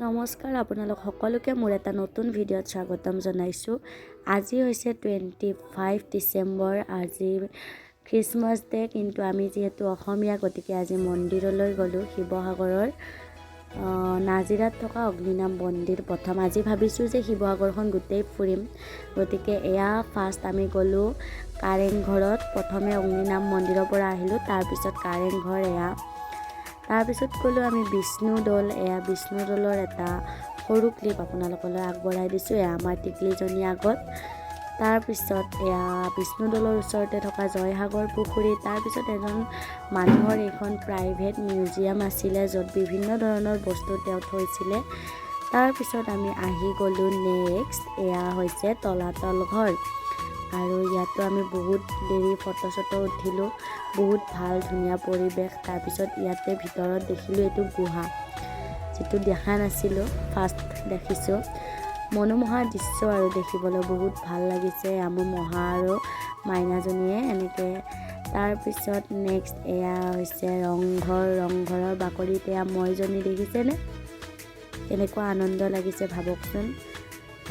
নমস্কাৰ আপোনালোক সকলোকে মোৰ এটা নতুন ভিডিঅ'ত স্বাগতম জনাইছোঁ। আজি হৈছে 25 ডিচেম্বৰ। আজি খ্ৰীষ্টমাছ ডে, কিন্তু আমি যিহেতু অসমীয়া গতিকে আজি মন্দিৰলৈ গ'লোঁ। শিৱসাগৰৰ নাজিৰাত থকা অগ্নিনাভ মন্দিৰ প্ৰথম। আজি ভাবিছোঁ যে শিৱসাগৰখন গোটেই ফুৰিম, গতিকে এয়া ফাৰ্ষ্ট আমি গ'লোঁ কাৰেংঘৰত। প্ৰথমে অগ্নিনাভ মন্দিৰৰ পৰা আহিলোঁ, তাৰপিছত কাৰেংঘৰ। তাৰপিছত গ'লোঁ আমি বিষ্ণুদৌল। এয়া বিষ্ণুদৌলৰ এটা সৰু ক্লিপ আপোনালোকলৈ আগবঢ়াই দিছোঁ। এয়া আমাৰ টিকলিজনী আগত। তাৰপিছত এয়া বিষ্ণুদৌলৰ ওচৰতে থকা জয়সাগৰ পুখুৰী। তাৰপিছত এজন মানুহৰ এইখন প্ৰাইভেট মিউজিয়াম আছিলে, য'ত বিভিন্ন ধৰণৰ বস্তু তেওঁ থৈছিলে। তাৰপিছত আমি আহি গ'লোঁ নেক্সট। এয়া হৈছে তলাতল ঘৰ, আৰু ইয়াতো আমি বহুত দেৰি ফটো চটো উঠিলোঁ। বহুত ভাল ধুনীয়া পৰিৱেশ। তাৰপিছত ইয়াতে ভিতৰত দেখিলোঁ এইটো গুহা, যিটো দেখা নাছিলোঁ, ফাৰ্ষ্ট দেখিছোঁ। মনোমোহা দৃশ্য আৰু দেখিবলৈ বহুত ভাল লাগিছে। আমাৰ মহা আৰু মাইনাজনীয়ে এনেকৈ। তাৰপিছত নেক্সট এয়া হৈছে ৰংঘৰ। ৰংঘৰৰ বাকৰিত এয়া মইজনী দেখিছেনে? কেনেকুৱা আনন্দ লাগিছে ভাবকচোন।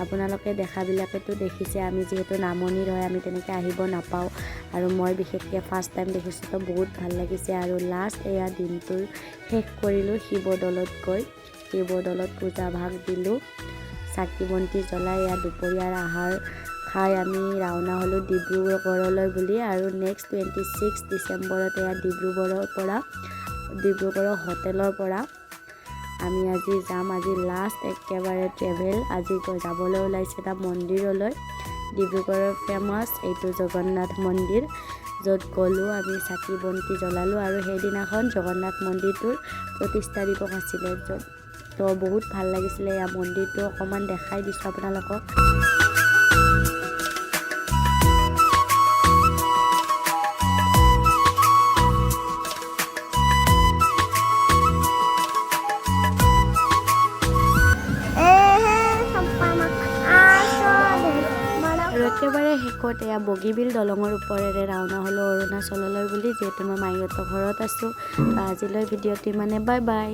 আপোনালোকে দেখাবিলাকেতো দেখিছে। আমি যিহেতু নামনিৰ হয়, আমি তেনেকৈ আহিব নাপাওঁ, আৰু মই বিশেষকৈ ফাৰ্ষ্ট টাইম দেখিছোঁ, তো বহুত ভাল লাগিছে। আৰু লাষ্ট এয়া দিনটোৰ শেষ কৰিলোঁ শিৱদৌলত গৈ। শিৱদৌলত পূজা ভাগ দিলোঁ, চাকি বন্তি জ্বলাই। এয়া দুপৰীয়াৰ আহাৰ খাই আমি ৰাওনা হ'লোঁ ডিব্ৰুগড়লৈ বুলি। আৰু নেক্সট 26 ডিচেম্বৰত এয়া ডিব্ৰুগড়ৰ হোটেলৰ পৰা আমি আজি যাম। আজি লাষ্ট একেবাৰে ট্ৰেভেল। আজি যাবলৈ ওলাইছে এটা মন্দিৰলৈ, ডিব্ৰুগড়ৰ ফেমাছ এইটো জগন্নাথ মন্দিৰ, য'ত গ'লোঁ আমি, চাকি বন্তি জ্বলালোঁ। আৰু সেইদিনাখন জগন্নাথ মন্দিৰটোৰ প্ৰতিষ্ঠা দিৱস আছিলে, তো বহুত ভাল লাগিছিলে। এয়া মন্দিৰটো অকণমান দেখাই দিছোঁ আপোনালোকক। আৰু একেবাৰে শেষত এয়া বগীবিল দলঙৰ ওপৰেৰে ৰাওনা হ'লোঁ অৰুণাচললৈ বুলি, যিহেতু মই মাহীহঁতৰ ঘৰত আছোঁ। আজিলৈ ভিডিঅ'টো ইমানে। Bye bye.